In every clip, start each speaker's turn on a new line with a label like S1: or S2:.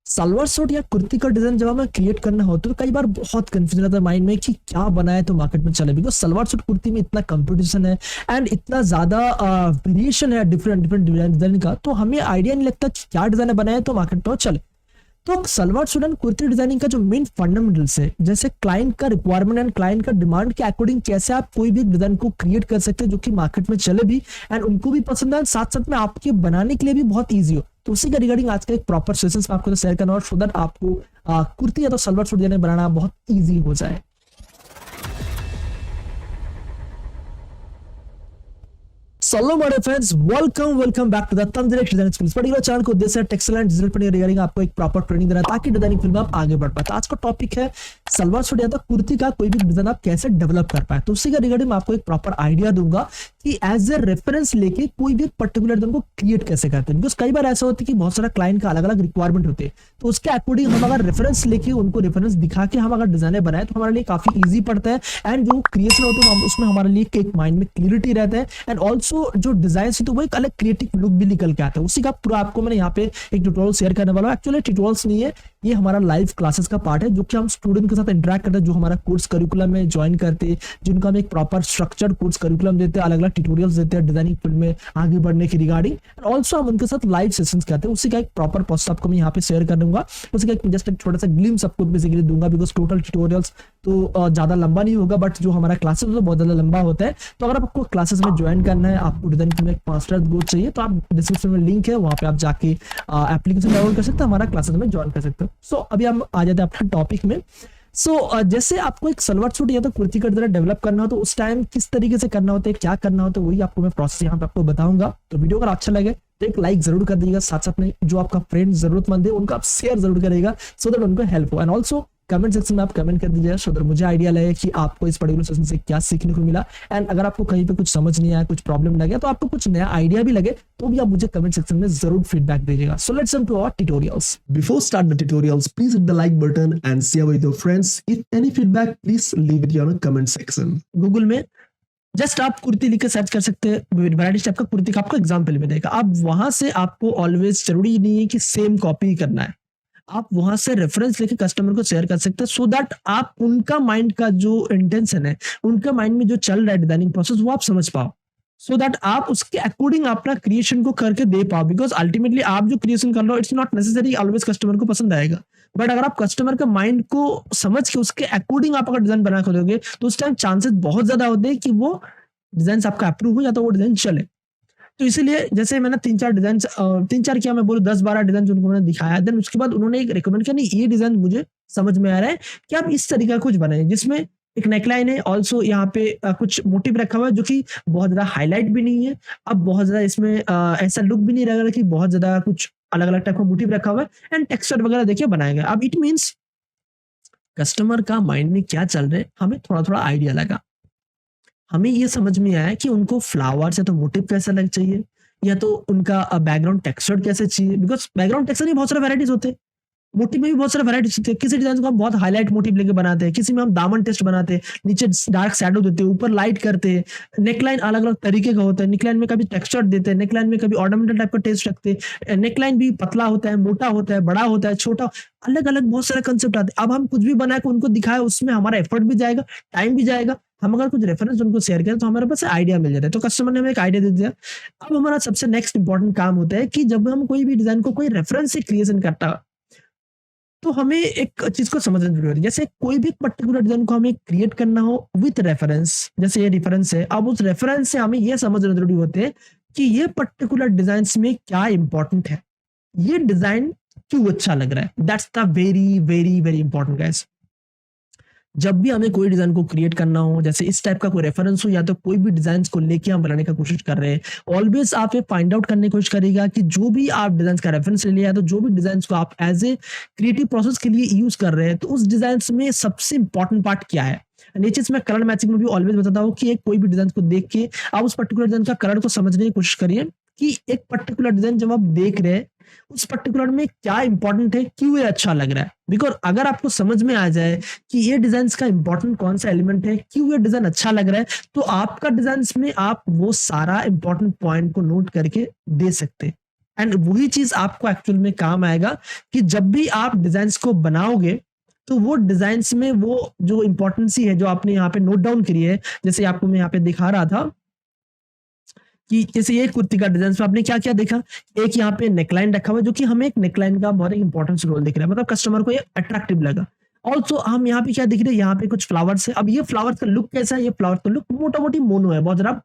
S1: Salwar suit या कुर्ती का design जब हमें क्रिएट करना हो तो कई बार बहुत कंफ्यूजन रहता है माइंड में कि क्या बनाए तो मार्केट में चले, बिकॉज सलवार सूट कुर्ती में इतना कंपटीशन है एंड इतना ज्यादा वेरिएशन है डिफरेंट डिफरेंट डिजाइन का, तो हमें आइडिया नहीं लगता कि क्या डिजाइन बनाए तो मार्केट में चले। तो salwar suit and kurti designing का जो मेन फंडामेंटल्स है, जैसे क्लाइंट का रिक्वायरमेंट एंड क्लाइंट का डिमांड के अकॉर्डिंग कैसे आप कोई भी डिजाइन को क्रिएट कर सकते हैं जो कि मार्केट में चले भी एंड उनको भी पसंद है, साथ साथ में आपके बनाने के लिए भी बहुत ईजी हो। तो उसी का रिगार्डिंग आज का एक प्रॉपर सेशन आपको शेयर करना और सो दैट आपको कुर्ती या तो सलवार सूट बनाना बहुत ईजी हो जाए। Hello my friends, welcome back to the Tandurust design school. Particular channel को उद्देश्य है textile and digital printing regarding आपको एक प्रॉपर ट्रेनिंग देना ताकि डिजाइनिंग फील्ड में आप आगे बढ़ पाए। तो आज का टॉपिक है सलवार सूट या तो कुर्ती का कोई भी डिजाइन आप कैसे डेवलप कर पाए। तो उसी का रिगार्डिंग मैं आपको एक प्रॉपर आइडिया दूंगा कि एज ए रेफरेंस लेके कोई भी पर्टिकुलर डिजाइन को क्रिएट कैसे करते हैं। बिकॉज कई बार ऐसा होता है कि बहुत सारा क्लाइंट का अलग अलग रिक्वायरमेंट होते हैं, तो उसके अकॉर्डिंग हम अगर रेफरेंस लेके उनको रेफरेंस दिखा के हम अगर डिजाइने बनाए तो हमारे लिए काफी ईजी पड़ता है एंड जो क्रिएशन होता है उसमें हमारे लिए एक माइंड में क्लियरिटी रहता है एंड ऑल्सो जो डिजाइन तो वो एक अलग क्रिएटिव लुक भी निकल के आता है। उसी का पूरा आपको मैंने यहाँ पे एक ट्यूटोरियल शेयर करने वाला हूँ। एक्चुअली ट्यूटोरियल्स नहीं है, ये हमारा लाइव क्लासेस का पार्ट है जो कि हम स्टूडेंट के साथ इंटरेक्ट करते हैं, जो हमारा कोर्स करिकुलम में ज्वाइन करते हैं, जिनको हम एक प्रॉपर स्ट्रक्चर्ड कोर्स करिकुलम देते हैं, अलग अलग ट्यूटोरियल्स देते हैं डिजाइनिंग फील्ड में आगे बढ़ने की रिगार्डिंग एंड ऑल्सो हम उनके साथ लाइव सेशंस करते हैं। उसी का एक प्रॉपर पोस्ट आपको मैं यहाँ पे शेयर कर दूंगा। उसी का एक जस्ट एक छोटा सा ग्लिम्स आपको बेसिकली दूंगा, बिकॉज टोटल ट्यूटोरियल्स तो ज्यादा लंबा नहीं होगा, बट जो हमारा क्लासेस तो बहुत ज्यादा लंबा होता है। तो अगर आपको क्लासेस में ज्वाइन करना है, आपको डिजाइन फील्ड में एक मास्टर ग्रुप चाहिए, तो आप डिस्क्रिप्शन में लिंक है, वहां पे आप जाके एप्लीकेशन डाउनलोड कर सकते हैं, हमारा क्लासेस में ज्वाइन कर सकते हो। सो अभी हम आ जाते हैं अपने टॉपिक में। जैसे आपको एक सलवार सूट या तो कुर्ती का डिजाइन डेवलप करना हो तो उस टाइम किस तरीके से करना होता है, क्या करना होता है, वही आपको मैं प्रोसेस यहाँ पे आपको बताऊंगा। तो वीडियो अगर अच्छा लगे तो एक लाइक जरूर कर दीजिएगा, साथ साथ में जो आपका फ्रेंड जरूरतमंद है उनको आप शेयर जरूर करेगा सो दैट उनको हेल्प हो। एंड ऑल्सो कमेंट सेक्शन में आप कमेंट कर दीजिएगा सो दैट मुझे आइडिया लगे कि आपको इस पर्टिकुलर सेशन से क्या सीखने को मिला। एंड अगर आपको कहीं पे कुछ समझ नहीं आया, कुछ प्रॉब्लम लगे, तो आपको कुछ नया आइडिया भी लगे तो भी आप मुझे कमेंट सेक्शन में जरूर फीडबैक दीजिएगा। So let's jump to our tutorials.
S2: Before start the tutorials, please hit the like button and share with your friends. If any feedback, please leave it on the comment section.
S1: Google में just आप कुर्ती लिख के search कर सकते हैं, variety type का कुर्ती का आपको एग्जाम्पल में देगा। आप वहां से आपको ऑलवेज जरूरी नहीं है कि सेम कॉपी करना है, आप वहां से रेफरेंस लेके कस्टमर को शेयर कर सकते हैं सो दैट आप उनका माइंड का जो इंटेंशन है, उनका माइंड में जो चल रहा है डिजाइनिंग प्रोसेस, वो आप समझ पाओ सो दैट आप उसके अकॉर्डिंग अपना क्रिएशन को करके दे पाओ। बिकॉज अल्टीमेटली आप जो क्रिएशन कर रहे हो it's not necessary always customer को पसंद आएगा, बट अगर आप कस्टमर के माइंड को समझ के उसके अकॉर्डिंग आप अगर डिजाइन बना कर दोगे तो उस टाइम चांसेस बहुत ज्यादा होते हैं कि वो डिजाइन आपका अप्रूव हो या तो वो डिजाइन चले। तो इसीलिए जैसे मैंने तीन चार क्या मैं बोलूं 10-12 डिजाइन उनको मैंने दिखाया, देन उसके बाद उन्होंने एक रिकमेंड किया, नहीं ये डिजाइन मुझे समझ में आ रहा है कि आप इस तरीका कुछ बनाए जिसमें एक नेकलाइन है, ऑल्सो यहाँ पे कुछ मोटिव रखा हुआ है जो कि बहुत ज्यादा हाईलाइट भी नहीं है, अब बहुत ज्यादा इसमें ऐसा लुक भी नहीं लग रहा कि बहुत ज्यादा कुछ अलग अलग टाइप का मोटिव रखा हुआ है एंड टेक्सचर वगैरह देखिए बनाया गया। अब इट मीन्स कस्टमर का माइंड में क्या चल रहा है हमें थोड़ा थोड़ा आइडिया लगा, हमें ये समझ में आया कि उनको फ्लावर्स या तो मोटिव कैसा लग चाहिए या तो उनका बैकग्राउंड टेक्सचर कैसे चाहिए। बिकॉज बैकग्राउंड टेक्सचर में बहुत सारे वैराइटीज होते हैं, मोटिव में भी बहुत सारे वैराइटीज होते हैं। किसी डिजाइन को हम बहुत हाईलाइट मोटिव लेके बनाते हैं, किसी में हम दामन टेस्ट बनाते हैं, नीचे डार्क शैडो देते हैं, ऊपर लाइट करते हैं। नेकलाइन अलग अलग तरीके का होता है, नेकलाइन में कभी टेक्सचर देते हैं, नेकलाइन में कभी ऑर्नामेंटल टाइप का टेस्ट रखते हैं, नेकलाइन भी पतला होता है, मोटा होता है, बड़ा होता है, छोटा, अलग अलग बहुत सारे कंसेप्ट आते हैं। अब हम कुछ भी बना के उनको दिखाए उसमें हमारा एफर्ट भी जाएगा, टाइम भी जाएगा। हम अगर कुछ रेफरेंस उनको शेयर करें तो हमारे पास आइडिया मिल जाता है। तो कस्टमर ने हमें एक आइडिया दे दिया। अब हमारा सबसे नेक्स्ट इंपॉर्टेंट काम होता है कि जब हम कोई भी डिजाइन को कोई रेफरेंस से क्रिएशन करता है तो हमें एक चीज को समझना जरूरी होती है। जैसे कोई भी पर्टिकुलर डिजाइन को हमें क्रिएट करना हो विथ रेफरेंस, जैसे ये रेफरेंस है, अब उस रेफरेंस से हमें ये समझना जरूरी होते हैं कि ये पर्टिकुलर डिजाइन में क्या इंपॉर्टेंट है, ये डिजाइन क्यों अच्छा लग रहा है। That's the very very very important guys. जब भी हमें कोई डिजाइन को क्रिएट करना हो, जैसे इस टाइप का कोई रेफरेंस हो या तो कोई भी डिजाइन को लेके हम बनाने का कोशिश कर रहे हैं, ऑलवेज आप ये फाइंड आउट करने की कोशिश करिएगा कि जो भी आप डिजाइन का रेफरेंस ले लिया तो जो भी डिजाइन को आप एज ए क्रिएटिव प्रोसेस के लिए यूज कर रहे हैं तो उस डिजाइन में सबसे इंपॉर्टेंट पार्ट क्या है। ये चीज मैं कलर मैचिंग में भी ऑलवेज बताता हूँ कि एक कोई भी डिजाइन को देख के आप उस पर्टिकुलर डिजाइन का कलर को समझने की कोशिश करिए कि एक पर्टिकुलर डिजाइन जब आप देख रहे हैं उस पर्टिकुलर में क्या इंपॉर्टेंट है, क्यों ये अच्छा लग रहा है। बिकॉज अगर आपको समझ में आ जाए कि ये डिजाइन का इंपॉर्टेंट कौन सा एलिमेंट है, क्यों ये डिजाइन अच्छा लग रहा है, तो आपका डिजाइन में आप वो सारा इंपॉर्टेंट पॉइंट को नोट करके दे सकते हैं। एंड वही चीज आपको एक्चुअल में काम आएगा कि जब भी आप डिजाइन को बनाओगे तो वो डिजाइन्स में वो जो इंपॉर्टेंसी है जो आपने यहाँ पे नोट डाउन करी है, जैसे आपको मैं यहाँ पे दिखा रहा था कि जैसे ये कुर्ती का डिजाइन में आपने क्या क्या देखा, एक यहाँ पे नेकलाइन रखा हुआ है जो कि हमें एक नेकलाइन का बहुत इंपॉर्टेंस रोल दिख रहा है, मतलब कस्टमर को ये अट्रैक्टिव लगा। ऑल्सो हम यहाँ पे क्या दिख रहे हैं, यहाँ पे कुछ फ्लावर्स है। अब ये फ्लावर्स का लुक कैसा है, ये फ्लावर्स का लुक मोटा मोटी मोनो है, बहुत ज्यादा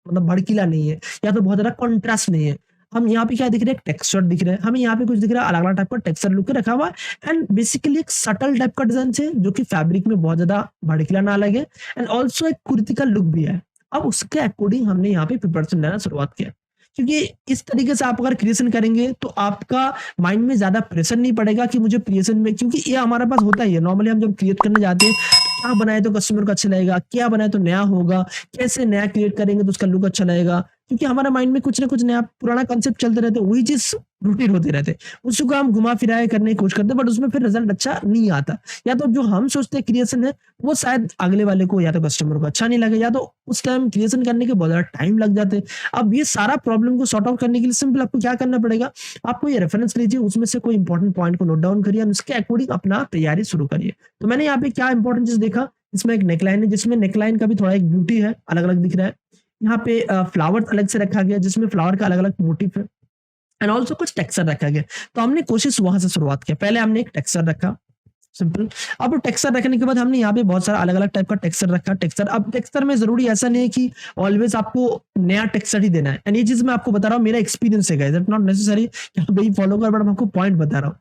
S1: मतलब भड़कीला नहीं है या तो बहुत ज्यादा कॉन्ट्रास्ट नहीं है। हम यहाँ पे क्या दिख रहे हैं, टेक्सचर दिख रहे हैं, हमें यहाँ पे कुछ दिख रहा है अलग अलग टाइप का टेक्सचर लुक रखा हुआ है एंड बेसिकली एक सटल टाइप का डिजाइन है जो कि फैब्रिक में बहुत ज्यादा भड़कीला ना लगे एंड ऑल्सो एक कुर्ती का लुक भी है। अब उसके अकॉर्डिंग हमने यहाँ पे प्रिपरेशन लेना शुरुआत किया, क्योंकि इस तरीके से आप अगर क्रिएशन करेंगे तो आपका माइंड में ज्यादा प्रेशर नहीं पड़ेगा कि मुझे क्रिएशन में, क्योंकि ये हमारे पास होता ही है नॉर्मली, हम जब क्रिएट करने जाते हैं क्या बनाए तो कस्टमर को अच्छा लगेगा, क्या बनाए तो नया होगा, कैसे नया क्रिएट करेंगे तो उसका लुक अच्छा लगेगा, क्योंकि हमारे माइंड में कुछ ना कुछ नया पुराना कंसेप्ट चलते रहते हैं, वही चीज रूटीन होते रहते हैं, उसको हम घुमा फिराए करने की कोशिश करते हैं बट उसमें फिर रिजल्ट अच्छा नहीं आता। या तो जो हम सोचते हैं क्रिएशन है वो शायद अगले वाले को या तो कस्टमर को अच्छा नहीं लगे, या तो उस टाइम क्रिएशन करने के बहुत ज्यादा टाइम लग जाते हैं। अब ये सारा प्रॉब्लम को सॉर्ट आउट करने के लिए सिंपल आपको क्या करना पड़ेगा, आपको ये रेफरेंस लीजिए, उसमें से कोई इंपॉर्टेंट पॉइंट को नोट डाउन करिए और उसके अकॉर्डिंग अपना तैयारी शुरू करिए। तो मैंने यहाँ पे क्या इंपॉर्टेंट चीज देखा, इसमें एक नेकलाइन है जिसमें नेकलाइन का भी थोड़ा एक ब्यूटी है, अलग अलग दिख रहा है। यहाँ पे फ्लावर अलग से रखा गया जिसमें फ्लावर का अलग अलग मोटिव है एंड ऑल्सो कुछ टेक्सचर रखा गया। तो हमने कोशिश वहां से शुरुआत किया, पहले हमने एक टेक्सचर रखा सिंपल। अब टेक्सचर रखने के बाद हमने यहाँ पे बहुत सारा अलग अलग टाइप का टेक्सचर रखा। टेक्सचर, अब टेक्सचर में जरूरी ऐसा नहीं है कि ऑलवेज आपको नया टेक्सचर ही देना है, एंड ये चीज मैं आपको बता रहा हूँ, मेरा एक्सपीरियंस है गाइस, इट नॉट नेसेसरी कि आप यही फॉलो कर, बट मैं आपको पॉइंट बता रहा हूँ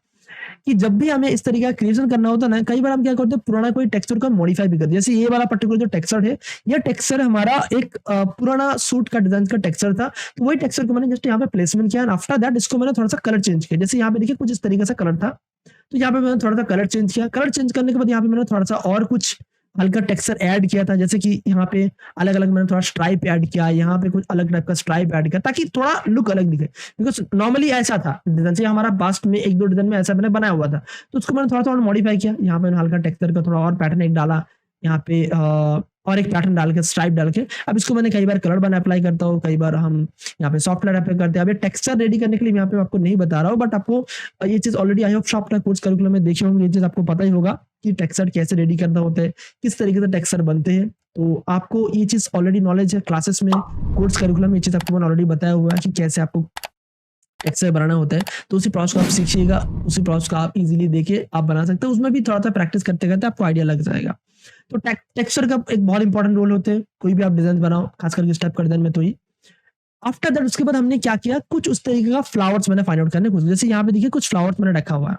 S1: कि जब भी हमें इस तरीके का क्रिएशन करना होता है ना, कई बार हम क्या करते हैं पुराना कोई टेक्सचर को मॉडिफाई भी करते हैं। जैसे ये वाला पर्टिकुलर जो टेक्सचर है, ये टेक्सचर हमारा एक पुराना सूट का डिजाइन का टेक्सचर था, तो वही टेक्सचर को मैंने जस्ट यहाँ पे प्लेसमेंट किया एंड आफ्टर दैट इसको मैंने थोड़ा सा कलर चेंज किया। जैसे यहाँ पे देखिए कुछ इस तरीके से कलर था, तो यहाँ पे मैंने थोड़ा सा कलर चेंज किया। कलर चेंज करने के बाद यहाँ पे मैंने थोड़ा सा और कुछ हल्का टेक्सचर ऐड किया था, जैसे कि यहाँ पे अलग अलग मैंने थोड़ा स्ट्राइप ऐड किया, यहाँ पे कुछ अलग टाइप का स्ट्राइप ऐड किया ताकि थोड़ा लुक अलग दिखे, बिकॉज नॉर्मली ऐसा था डिजाइन से हमारा पास्ट में एक दो डिजाइन में ऐसा मैंने बनाया हुआ था, तो उसको मैंने थोड़ा थोड़ा मॉडिफाई किया। यहाँ पे मैंने हल्का टेक्सचर का थोड़ा और पैटर्न एक डाला, यहाँ पे और एक पैटर्न डाल के स्ट्राइप डाल के, अब इसको मैंने कई बार कलर बना अप्लाई करता हूँ, कई बार हम यहाँ पे सॉफ्ट कलर अप्लाई करते हैं। अब ये टेक्सचर रेडी करने के लिए मैं यहाँ पे आपको नहीं बता रहा हूँ, बट आपको ये चीज ऑलरेडी आई होप शॉप का कोर्स करिकुलम में देखे होंगे, ये चीज आपको पता ही होगा कि टेक्सचर कैसे रेडी करना होता है, किस तरीके से टेक्सचर बनते हैं। तो आपको ये चीज ऑलरेडी नॉलेज है, क्लासेस में कोर्स करिकुलम में ये चीज आपको मैंने ऑलरेडी बताया हुआ है कि कैसे आपको टेक्सचर बनाना होता है। तो उसी प्रोसेस को आप सीखिएगा, उसी प्रोसेस को आप इजीली देके आप बना सकते हैं, उसमें भी थोड़ा सा प्रैक्टिस करते करते आपको आइडिया लग जाएगा। तो टेक्सचर का एक बहुत इंपॉर्टेंट रोल होते हैं, कोई भी आप डिजाइन बनाओ, खास करके इस टाइप का डिजाइन में। तो ही आफ्टर दैट उसके बाद हमने क्या किया, कुछ उस तरीके का फ्लावर्स मैंने फाइंड आउट करने को, जैसे यहाँ पे देखिए कुछ फ्लावर्स मैंने रखा हुआ है,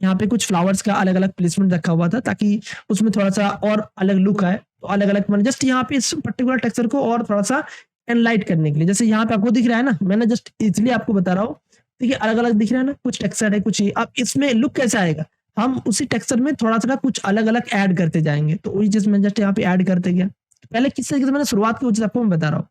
S1: यहाँ पे कुछ फ्लावर्स का अलग अलग प्लेसमेंट रखा हुआ था ताकि उसमें थोड़ा सा और अलग लुक आए। तो अलग अलग मैंने जस्ट यहाँ पे इस पर्टिकुलर टेक्सचर को और थोड़ा सा एनलाइट करने के लिए, जैसे यहाँ पे आपको दिख रहा है ना, मैंने जस्ट इसलिए आपको बता रहा हूँ, देखिए अलग अलग दिख रहा है ना, कुछ टेक्सचर है कुछ ही। अब इसमें लुक कैसा आएगा, हम उसी टेक्सचर में थोड़ा सा कुछ अलग अलग ऐड करते जाएंगे। तो वही चीज मैं जस्ट यहाँ पे ऐड करते गया। पहले किस तरीके से मैंने शुरुआत की वो चीज आपको मैं बता रहा हूँ।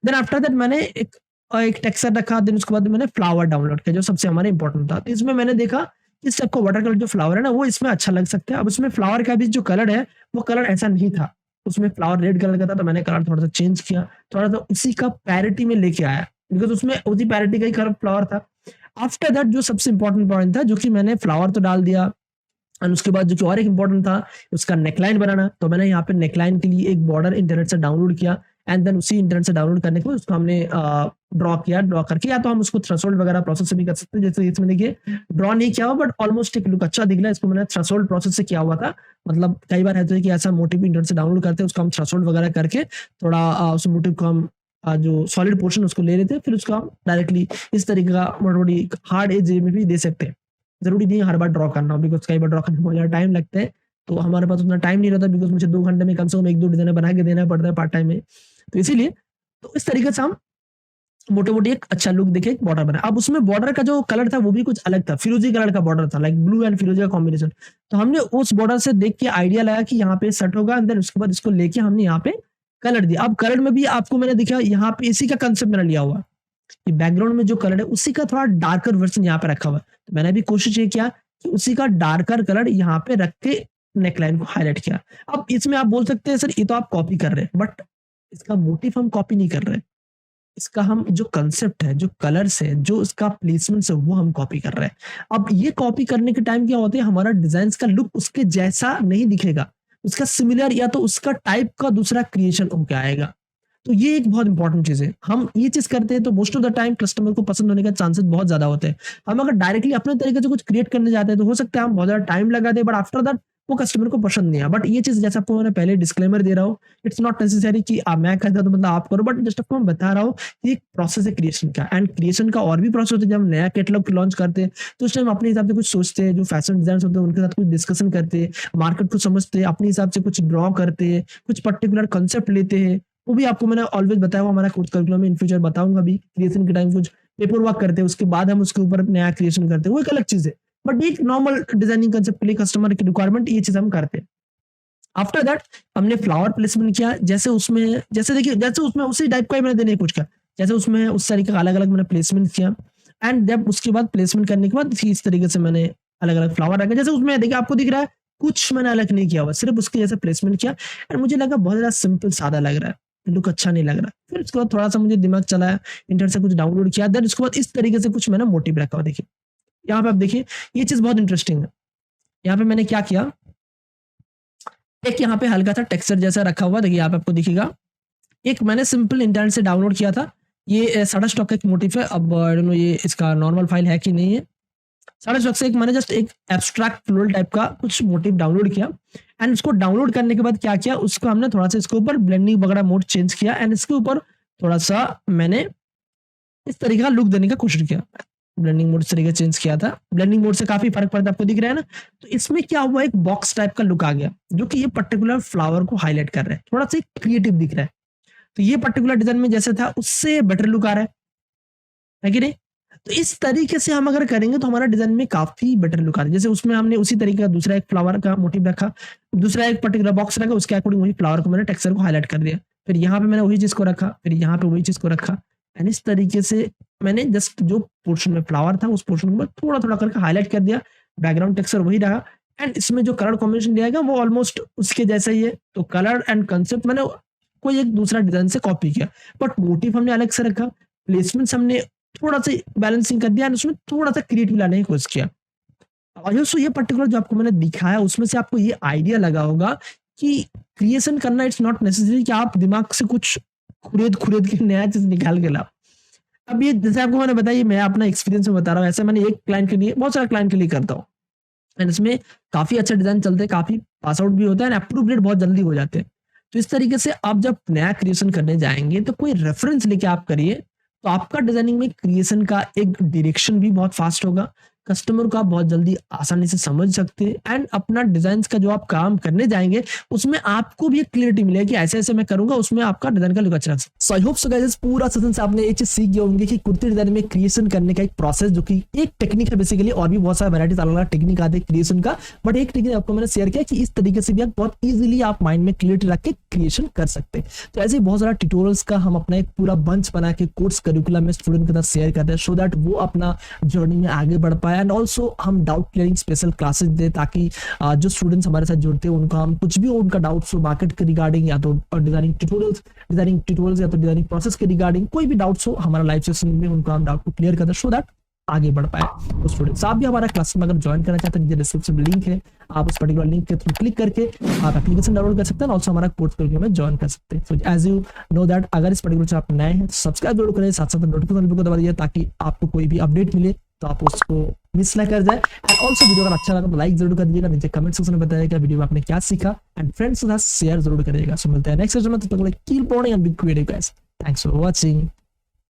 S1: देन आफ्टर दैट मैंने एक टेक्सचर रखा, देन उसके बाद मैंने फ्लावर डाउनलोड किया जो सबसे हमारे इंपॉर्टेंट था। तो इसमें मैंने देखा इस टाइप का वाटर कलर जो फ्लावर है ना वो इसमें अच्छा लग सकता है। अब इसमें फ्लावर का भी जो कलर है वो कलर ऐसा नहीं था, उसमें फ्लावर रेड कलर का था, तो मैंने कलर थोड़ा सा चेंज किया, थोड़ा सा उसी का पैरिटी में लेके आया, बिकॉज उसमें उसी पैरिटी का ही कलर फ्लावर था। आफ्टर दैट जो सबसे इंपॉर्टेंट पॉइंट था, जो कि मैंने फ्लावर तो डाल दिया एंड उसके बाद जो कि और एक इंपॉर्टेंट था उसका नेकलाइन बनाना। तो मैंने यहाँ पे नेकलाइन के लिए एक बॉर्डर इंटरनेट से डाउनलोड किया एंड देन उसी इंटरनेट से डाउनलोड करने के बाद उसको हमने ड्रॉ किया। ड्रॉ करके या तो हम उसको थ्रेशोल्ड वगैरह प्रोसेस से भी कर सकते हैं, जैसे इसमें देखिए ड्रॉ नहीं किया हुआ बट ऑलमोस्ट एक लुक अच्छा दिख रहा है। इसको मैंने थ्रेशोल्ड प्रोसेस से किया हुआ था, मतलब कई बार है कि ऐसा मोटिव इंटरनेट से डाउनलोड करते हैं, उसको हम थ्रेशोल्ड वगैरह करके थोड़ा उस मोटिव को हम जो सॉलिड पोर्शन उसको ले लेते हैं, फिर उसको हम डायरेक्टली इस तरीके का मोटी हार्ड एज में भी दे सकते हैं। जरूरी नहीं हर बार ड्रॉ करना हो, बिकॉज कई बार ड्रॉ करने में बहुत ज़्यादा टाइम लगता है, तो हमारे पास उतना टाइम नहीं रहता, बिकॉज मुझे 2 घंटे में कम से कम 1-2 डिजाइन बना के देना पड़ता है पार्ट टाइम में। तो इसीलिए तो इस तरीके से हम मोटे मोटी एक अच्छा लुक देखे एक बॉर्डर बना। अब उसमें बॉर्डर का जो कलर था वो भी कुछ अलग था, फिरोजी कलर का बॉर्डर था, लाइक ब्लू एंड फिरोजी का कॉम्बिनेशन। तो हमने उस बॉर्डर से देख के आइडिया लगा कि यहाँ पे सेट होगा, एंड देन उसके बाद इसको लेके हमने यहाँ पे कलर दिया। अब कलर में भी आपको मैंने देखा यहाँ पे इसी का कंसेप्ट मैंने लिया हुआ कि बैकग्राउंड में जो कलर है उसी का थोड़ा डार्कर वर्जन यहाँ पे रखा हुआ है। तो मैंने भी कोशिश ये किया कि उसी का डार्कर कलर यहाँ पे रख के नेकलाइन को हाईलाइट किया। अब इसमें आप बोल सकते हैं सर ये तो आप कॉपी कर रहे हैं, बट इसका मोटिव हम कॉपी नहीं कर रहे हैं, इसका हम जो कंसेप्ट है, जो कलर्स है, जो इसका प्लेसमेंट्स है, वो हम कॉपी कर रहे हैं। अब ये कॉपी करने के टाइम क्या होता है, हमारा डिजाइन्स का लुक उसके जैसा नहीं दिखेगा, उसका सिमिलर या तो उसका टाइप का दूसरा क्रिएशन होके आएगा। तो ये एक बहुत इंपॉर्टेंट चीज़ है। हम ये चीज़ करते हैं तो most of the time customer को पसंद होने का चांसेस बहुत ज़्यादा होते हैं। हम अगर डायरेक्टली अपने तरीके से कुछ क्रिएट करने जाते हैं तो हो सकता है हम बहुत ज़्यादा टाइम लगा दें, बट आफ्टर दैट वो कस्टमर को पसंद नहीं आया। बट ये चीज़ जैसे आपको मैंने पहले डिस्क्लेमर दे रहा हूँ, इट्स नॉट नेसेसरी कि मैं कहता तो मतलब आप करो, बट जस्ट आपको मैं बता रहा हूँ कि एक प्रोसेस है क्रिएशन का, एंड क्रिएशन का और भी प्रोसेस होता है। जब हम नया कैटलॉग लॉन्च करते हैं तो उस टाइम अपने हिसाब से कुछ सोचते हैं, जो फैशन डिजाइनर्स होते हैं उनके साथ कुछ डिस्कशन करते हैं, मार्केट को समझते हैं, अपने हिसाब से कुछ ड्रॉ करते हैं, कुछ पर्टिकुलर कंसेप्ट लेते हैं। वो भी आपको मैंने ऑलवेज बताया हुआ, हमारा कोर्स करिकुलम में इन फ्यूचर बताऊंगा भी। क्रिएशन के टाइम कुछ पेपर वर्क करते हैं, उसके बाद हम उसके ऊपर नया क्रिएशन करते हैं, वो एक अलग चीज है। बट एक नॉर्मल डिजाइनिंग कंसेप्ट के लिए कस्टमर की रिक्वायरमेंट ये चीज हम करते हैं। आफ्टर दैट हमने फ्लावर प्लेसमेंट किया, जैसे उसमें जैसे देखिए जैसे उसमें उसी टाइप का ही मैंने देने की कोशिश किया, जैसे उसमें उस तरीके का अलग अलग मैंने प्लेसमेंट किया। एंड जब उसके बाद प्लेसमेंट करने के बाद इस तरीके से मैंने अलग अलग फ्लावर रखा, जैसे उसमें देखिए आपको दिख रहा है कुछ मैंने अलग नहीं किया हुआ, सिर्फ उसके जैसे प्लेसमेंट किया। एंड मुझे लगा बहुत ज्यादा सिंपल सादा लग रहा है, लुक अच्छा नहीं लग रहा। फिर उसके बाद थोड़ा सा मुझे दिमाग चलाया, इंटरनेट से कुछ डाउनलोड किया, देन उसके बाद इस तरीके से कुछ मैंने मोटिव रखा हुआ। देखिए यहाँ पे आप देखिए, ये चीज बहुत इंटरेस्टिंग है। यहाँ पे मैंने क्या किया, एक यहाँ पे हल्का सा टेक्सचर जैसा रखा हुआ, देखिए यहाँ पे आपको दिखेगा। एक मैंने सिंपल इंटरनेट से डाउनलोड किया था, ये साड़ा स्टॉक का एक मोटिव है। अब आई डोंट नो ये इसका नॉर्मल फाइल है कि नहीं है। साड़ा स्टॉक से एक मैंने जस्ट एक एब्स्ट्रैक्ट फ्लोरल टाइप का कुछ मोटिव डाउनलोड किया। एंड उसको डाउनलोड करने के बाद क्या किया, उसको हमने थोड़ा सा इसके ऊपर ब्लेंडिंग वगैरह मोड चेंज किया, एंड इसके ऊपर थोड़ा सा मैंने इस तरीके का लुक देने का कोशिश किया। ब्लेंडिंग मोड तरीके चेंज किया था, ब्लेंडिंग मोड से काफी फर्क पड़ता है, आपको दिख रहा है ना। तो इसमें क्या हुआ, एक बॉक्स टाइप का लुक आ गया, जो कि ये पर्टिकुलर फ्लावर को हाईलाइट कर रहा है, थोड़ा सा क्रिएटिव दिख रहा है। तो ये पर्टिकुलर डिजाइन में जैसे था उससे बेटर लुक आ रहा है कि नहीं। तो इस तरीके से हम अगर करेंगे तो हमारा डिजाइन में काफी बेटर लुक आ रहा है। जैसे उसमें हमने उसी तरीके का दूसरा एक फ्लावर का मोटिव रखा, दूसरा एक पर्टिकुलर बॉक्स रखा, उसके अकॉर्डिंग वही फ्लावर को मैंने टेक्सचर को हाईलाइट कर दिया। फिर यहाँ पे मैंने वही चीज को रखा, फिर यहाँ पे वही चीज को रखा, एंड इस तरीके से मैंने जस्ट जो पोर्शन में फ्लावर था उस पोर्शन को थोड़ा थोड़ा करके हाईलाइट कर दिया। बैकग्राउंड टेक्सचर वही रहा, एंड इसमें जो कलर कॉम्बिनेशन दिया गया वो ऑलमोस्ट उसके जैसा ही है। तो कलर एंड कंसेप्ट मैंने कोई एक दूसरा डिजाइन से कॉपी किया, बट मोटिव हमने अलग से रखा, प्लेसमेंट्स हमने थोड़ा सा बैलेंसिंग कर दिया, एंड उसमें थोड़ा सा क्रिएटिव लाने की कोशिश किया। और सो ये पर्टिकुलर जो आपको मैंने दिखाया उसमें से आपको ये आइडिया लगा होगा कि क्रिएशन करना इट्स नॉट नेसेसरी कि आप दिमाग से कुछ खुरेद के नया चीज निकाल के लाओ। अब ये जैसे आपको मैंने बताया, मैं अपना एक्सपीरियंस में बता रहा हूँ, ऐसा मैंने एक क्लाइंट के लिए बहुत सारे क्लाइंट के लिए करता हूँ, एंड इसमें काफी अच्छा डिजाइन चलते हैं, काफी पास आउट भी होता है, एंड अप्रूव रेट बहुत जल्दी हो जाते हैं। तो इस तरीके से आप जब नया क्रिएशन करने जाएंगे तो कोई रेफरेंस लेके आप करिए, तो आपका डिजाइनिंग में क्रिएशन का एक डायरेक्शन भी बहुत फास्ट होगा, कस्टमर को आप बहुत जल्दी आसानी से समझ सकते हैं, एंड अपना डिजाइन का जो आप काम करने जाएंगे उसमें आपको भी एक क्लियरिटी मिलेगी कि ऐसे ऐसे मैं करूंगा, उसमें आपका डिजाइन का लुक अच्छा लगता है। सो आई होप सो गाइस पूरा सेशन से आपने एक चीज सीख गए होंगे कि कुर्ती डिजाइन में क्रिएशन करने का एक प्रोसेस, जो कि एक टेक्निक है बेसिकली, और भी बहुत सारा वैरायटीज अलग अलग टेक्निक आते हैं क्रिएशन का, बट एक टेक्निक आपको मैंने शेयर किया कि इस तरीके से भी आप बहुत इजीली आप माइंड में क्लियरिटी रख के क्रिएशन कर सकते हैं। तो ऐसे बहुत सारा ट्यूटोरियल्स का हम अपना एक पूरा बंच बना के कोर्स करिकुलम में स्टूडेंट के साथ शेयर करते हैं, सो दैट वो अपना जर्नी में आगे बढ़ पाए, एंड ऑल्सो हम डाउट क्लियरिंग स्पेशल क्लासेस दे, ताकि जो स्टूडेंट्स हमारे साथ जुड़ते हैं उनको हम कुछ भी उनका डाउट्स हो मार्केट के रिगार्डिंग, या तो डिजाइनिंग ट्यूटोरियल्स या तो डिजाइनिंग प्रोसेस के रिगार्डिंग कोई भी डाउट्स हो, हमारा लाइव सेशन में उनको हम डाउट को क्लियर करते हैं, सो दैट आगे बढ़ पाए। तो स्टूडेंट्स आप भी हमारा क्लास में अगर ज्वाइन करना चाहते हैं, नीचे डिस्क्रिप्शन में लिंक है, आप उस पर्टिकुलर लिंक के थ्रू क्लिक करके आप एप्लीकेशन डाउनलोड कर सकते हैं, ऑल्सो हमारा कोर्स करिकुलम में ज्वाइन कर सकते हैं। So as you know that, अगर इस पर्टिकुलर से आप नए हैं तो सब्सक्राइब जरूर करें, साथ साथ नोटिफिकेशन बेल को दबा दीजिए, ताकि आपको कोई भी अपडेट मिले तो आप उसको मिस ना कर जाए। एंड ऑल्सो वीडियो अगर अच्छा लगा तो लाइक जरूर कर दीजिएगा, नीचे कमेंट सेक्शन में बताइएगा वीडियो में आपने क्या सीखा, एंड फ्रेंड्स के साथ शेयर जरूर करिएगा। सो मिलते हैं नेक्स्ट सेशन में, तब तक के लिए keep on and be creative guys. Thanks for watching.